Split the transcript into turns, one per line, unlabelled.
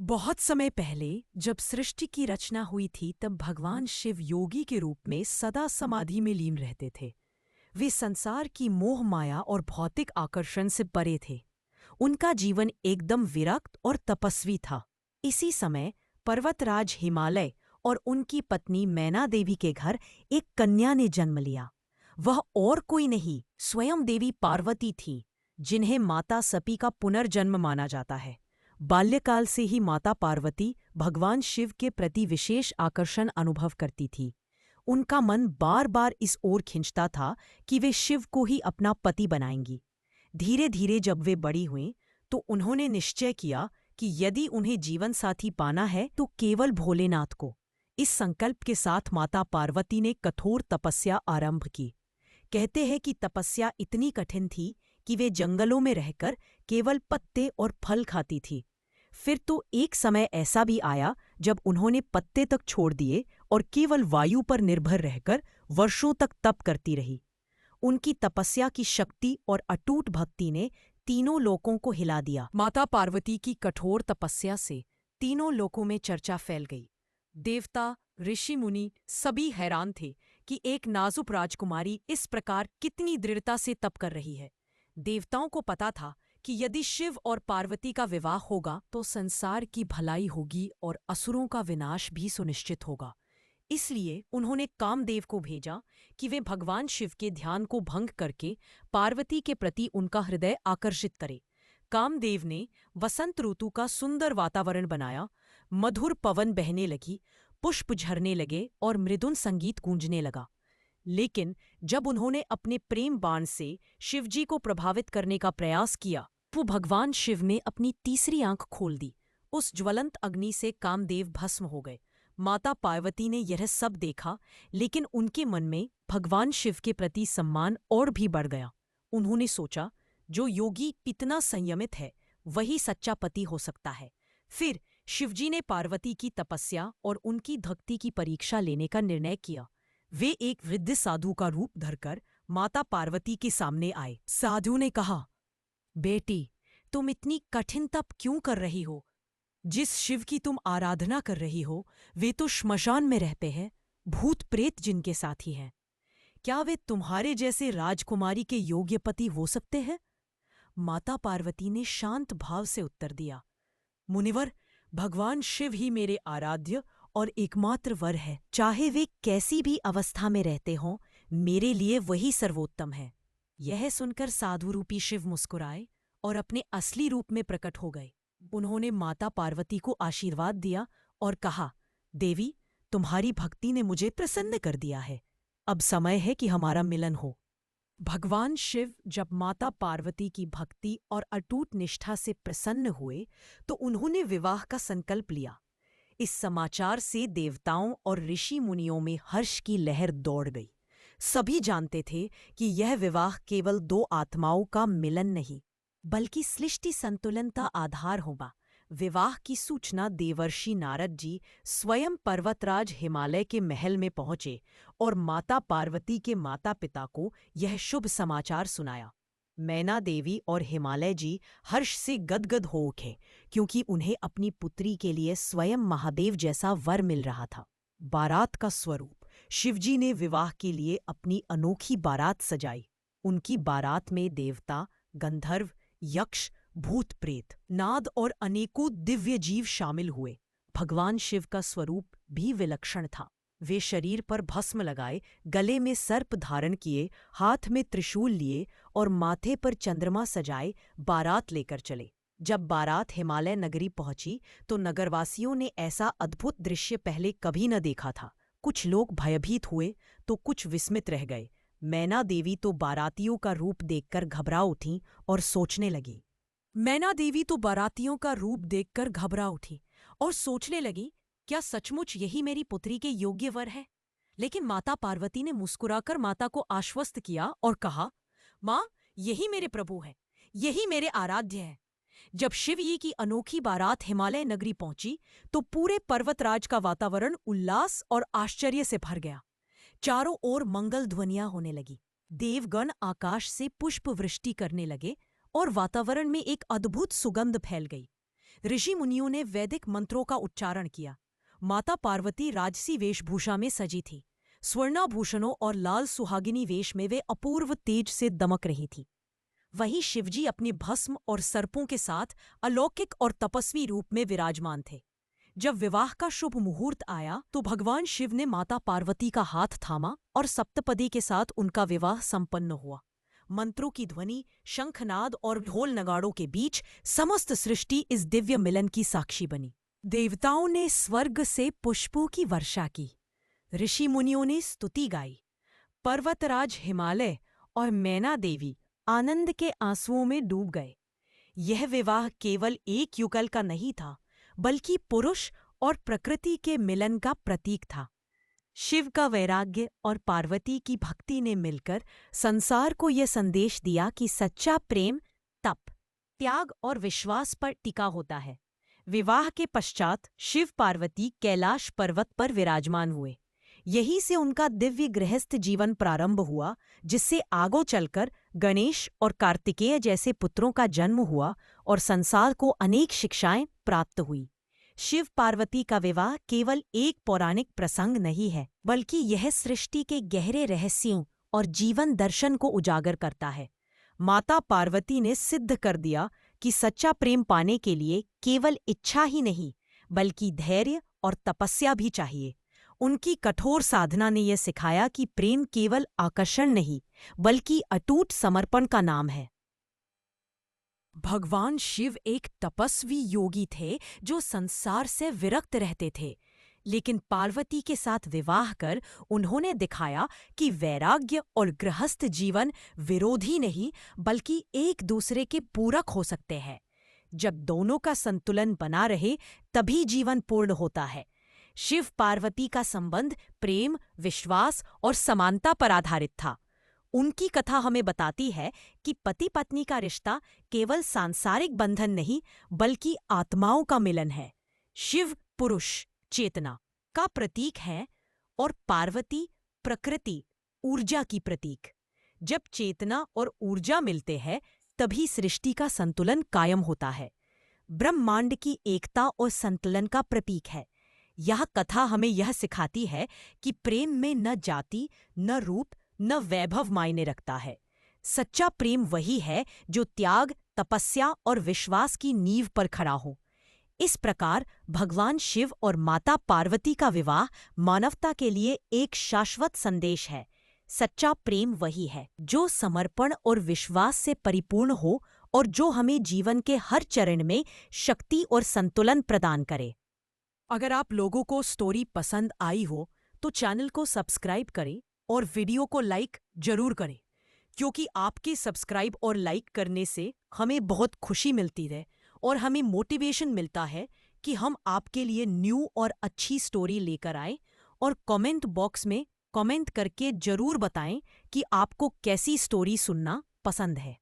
बहुत समय पहले जब सृष्टि की रचना हुई थी तब भगवान शिव योगी के रूप में सदा समाधि में लीन रहते थे। वे संसार की मोह माया और भौतिक आकर्षण से परे थे। उनका जीवन एकदम विरक्त और तपस्वी था। इसी समय पर्वतराज हिमालय और उनकी पत्नी मैना देवी के घर एक कन्या ने जन्म लिया। वह और कोई नहीं, स्वयं देवी पार्वती थी, जिन्हें माता सती का पुनर्जन्म माना जाता है। बाल्यकाल से ही माता पार्वती भगवान शिव के प्रति विशेष आकर्षण अनुभव करती थी। उनका मन बार बार इस ओर खिंचता था कि वे शिव को ही अपना पति बनाएंगी। धीरे धीरे जब वे बड़ी हुईं तो उन्होंने निश्चय किया कि यदि उन्हें जीवन साथी पाना है तो केवल भोलेनाथ को। इस संकल्प के साथ माता पार्वती ने कठोर तपस्या आरंभ की। कहते हैं कि तपस्या इतनी कठिन थी कि वे जंगलों में रहकर केवल पत्ते और फल खाती थी। फिर तो एक समय ऐसा भी आया जब उन्होंने पत्ते तक छोड़ दिए और केवल वायु पर निर्भर रहकर वर्षों तक तप करती रही। उनकी तपस्या की शक्ति और अटूट भक्ति ने तीनों लोकों को हिला दिया। माता पार्वती की कठोर तपस्या से तीनों लोकों में चर्चा फैल गई। देवता, ऋषि मुनि सभी हैरान थे कि एक नाजुक राजकुमारी इस प्रकार कितनी दृढ़ता से तप कर रही है। देवताओं को पता था कि यदि शिव और पार्वती का विवाह होगा तो संसार की भलाई होगी और असुरों का विनाश भी सुनिश्चित होगा। इसलिए उन्होंने कामदेव को भेजा कि वे भगवान शिव के ध्यान को भंग करके पार्वती के प्रति उनका हृदय आकर्षित करे। कामदेव ने वसंत ऋतु का सुंदर वातावरण बनाया। मधुर पवन बहने लगी, पुष्प झरने लगे और मृदुल संगीत गूंजने लगा। लेकिन जब उन्होंने अपने प्रेम बाण से शिवजी को प्रभावित करने का प्रयास किया तो भगवान शिव ने अपनी तीसरी आंख खोल दी। उस ज्वलंत अग्नि से कामदेव भस्म हो गए। माता पार्वती ने यह सब देखा, लेकिन उनके मन में भगवान शिव के प्रति सम्मान और भी बढ़ गया। उन्होंने सोचा, जो योगी इतना संयमित है वही सच्चा पति हो सकता है। फिर शिवजी ने पार्वती की तपस्या और उनकी भक्ति की परीक्षा लेने का निर्णय किया। वे एक वृद्ध साधु का रूप धरकर माता पार्वती के सामने आए। साधु ने कहा, बेटी, तुम इतनी कठिन तप क्यों कर रही हो? जिस शिव की तुम आराधना कर रही हो वे तो श्मशान में रहते हैं, भूत प्रेत जिनके साथी हैं। क्या वे तुम्हारे जैसे राजकुमारी के योग्य पति हो सकते हैं? माता पार्वती ने शांत भाव से उत्तर दिया, मुनिवर, भगवान शिव ही मेरे आराध्य और एकमात्र वर है। चाहे वे कैसी भी अवस्था में रहते हों, मेरे लिए वही सर्वोत्तम है। यह सुनकर साधु रूपी शिव मुस्कुराए और अपने असली रूप में प्रकट हो गए। उन्होंने माता पार्वती को आशीर्वाद दिया और कहा, देवी, तुम्हारी भक्ति ने मुझे प्रसन्न कर दिया है। अब समय है कि हमारा मिलन हो। भगवान शिव जब माता पार्वती की भक्ति और अटूट निष्ठा से प्रसन्न हुए तो उन्होंने विवाह का संकल्प लिया। इस समाचार से देवताओं और ऋषि मुनियों में हर्ष की लहर दौड़ गई। सभी जानते थे कि यह विवाह केवल दो आत्माओं का मिलन नहीं बल्कि सृष्टि संतुलन का आधार होगा। विवाह की सूचना देवर्षि नारद जी स्वयं पर्वतराज हिमालय के महल में पहुंचे और माता पार्वती के माता पिता को यह शुभ समाचार सुनाया। मैना देवी और हिमालय जी हर्ष से गदगद हो उठे, क्योंकि उन्हें अपनी पुत्री के लिए स्वयं महादेव जैसा वर मिल रहा था। बारात का स्वरूप। शिवजी ने विवाह के लिए अपनी अनोखी बारात सजाई। उनकी बारात में देवता, गंधर्व, यक्ष, भूत प्रेत, नाद और अनेकों दिव्य जीव शामिल हुए। भगवान शिव का स्वरूप भी विलक्षण था। वे शरीर पर भस्म लगाए, गले में सर्प धारण किए, हाथ में त्रिशूल लिए और माथे पर चंद्रमा सजाए बारात लेकर चले। जब बारात हिमालय नगरी पहुंची तो नगरवासियों ने ऐसा अद्भुत दृश्य पहले कभी न देखा था। कुछ लोग भयभीत हुए तो कुछ विस्मित रह गए। मैना देवी तो बारातियों का रूप देखकर घबरा उठी और सोचने लगी। सोचने लगी, क्या सचमुच यही मेरी पुत्री के योग्य वर है? लेकिन माता पार्वती ने मुस्कुराकर माता को आश्वस्त किया और कहा, माँ, यही मेरे प्रभु हैं, यही मेरे आराध्य हैं। जब शिव जी की अनोखी बारात हिमालय नगरी पहुंची तो पूरे पर्वतराज का वातावरण उल्लास और आश्चर्य से भर गया। चारों ओर मंगल ध्वनियां होने लगी। देवगण आकाश से पुष्प वृष्टि करने लगे और वातावरण में एक अद्भुत सुगंध फैल गई। ऋषि मुनियों ने वैदिक मंत्रों का उच्चारण किया। माता पार्वती राजसी वेशभूषा में सजी थी। स्वर्णाभूषणों और लाल सुहागिनी वेश में वे अपूर्व तेज से दमक रही थी। वहीं शिवजी अपनी भस्म और सर्पों के साथ अलौकिक और तपस्वी रूप में विराजमान थे। जब विवाह का शुभ मुहूर्त आया तो भगवान शिव ने माता पार्वती का हाथ थामा और सप्तपदी के साथ उनका विवाह संपन्न हुआ। मंत्रों की ध्वनि, शंखनाद और ढोल नगाड़ों के बीच समस्त सृष्टि इस दिव्य मिलन की साक्षी बनी। देवताओं ने स्वर्ग से पुष्पों की वर्षा की, ऋषि मुनियों ने स्तुति गाई, पर्वतराज हिमालय और मैना देवी आनंद के आंसुओं में डूब गए। यह विवाह केवल एक युगल का नहीं था, बल्कि पुरुष और प्रकृति के मिलन का प्रतीक था। शिव का वैराग्य और पार्वती की भक्ति ने मिलकर संसार को यह संदेश दिया कि सच्चा प्रेम तप, त्याग और विश्वास पर टिका होता है। विवाह के पश्चात शिव पार्वती कैलाश पर्वत पर विराजमान हुए। यहीं से उनका दिव्य गृहस्थ जीवन प्रारंभ हुआ, जिससे आगो चलकर गणेश और कार्तिकेय जैसे पुत्रों का जन्म हुआ और संसार को अनेक शिक्षाएं प्राप्त हुई। शिव पार्वती का विवाह केवल एक पौराणिक प्रसंग नहीं है, बल्कि यह सृष्टि के गहरे रहस्यों और जीवन दर्शन को उजागर करता है। माता पार्वती ने सिद्ध कर दिया कि सच्चा प्रेम पाने के लिए केवल इच्छा ही नहीं, बल्कि धैर्य और तपस्या भी चाहिए। उनकी कठोर साधना ने यह सिखाया कि प्रेम केवल आकर्षण नहीं, बल्कि अटूट समर्पण का नाम है। भगवान शिव एक तपस्वी योगी थे जो संसार से विरक्त रहते थे, लेकिन पार्वती के साथ विवाह कर उन्होंने दिखाया कि वैराग्य और गृहस्थ जीवन विरोधी नहीं, बल्कि एक दूसरे के पूरक हो सकते हैं। जब दोनों का संतुलन बना रहे, तभी जीवन पूर्ण होता है। शिव पार्वती का संबंध प्रेम, विश्वास और समानता पर आधारित था। उनकी कथा हमें बताती है कि पति पत्नी का रिश्ता केवल सांसारिक बंधन नहीं, बल्कि आत्माओं का मिलन है। शिव पुरुष चेतना का प्रतीक है और पार्वती प्रकृति ऊर्जा की प्रतीक। जब चेतना और ऊर्जा मिलते हैं, तभी सृष्टि का संतुलन कायम होता है। ब्रह्मांड की एकता और संतुलन का प्रतीक है। यह कथा हमें यह सिखाती है कि प्रेम में न जाति, न रूप, न वैभव मायने रखता है। सच्चा प्रेम वही है जो त्याग, तपस्या और विश्वास की नींव पर खड़ा हो। इस प्रकार भगवान शिव और माता पार्वती का विवाह मानवता के लिए एक शाश्वत संदेश है। सच्चा प्रेम वही है जो समर्पण और विश्वास से परिपूर्ण हो और जो हमें जीवन के हर चरण में शक्ति और संतुलन प्रदान करे। अगर आप लोगों को स्टोरी पसंद आई हो तो चैनल को सब्सक्राइब करें और वीडियो को लाइक जरूर करें, क्योंकि आपके सब्सक्राइब और लाइक करने से हमें बहुत खुशी मिलती है और हमें मोटिवेशन मिलता है कि हम आपके लिए न्यू और अच्छी स्टोरी लेकर आएं। और कमेंट बॉक्स में कमेंट करके जरूर बताएं कि आपको कैसी स्टोरी सुनना पसंद है।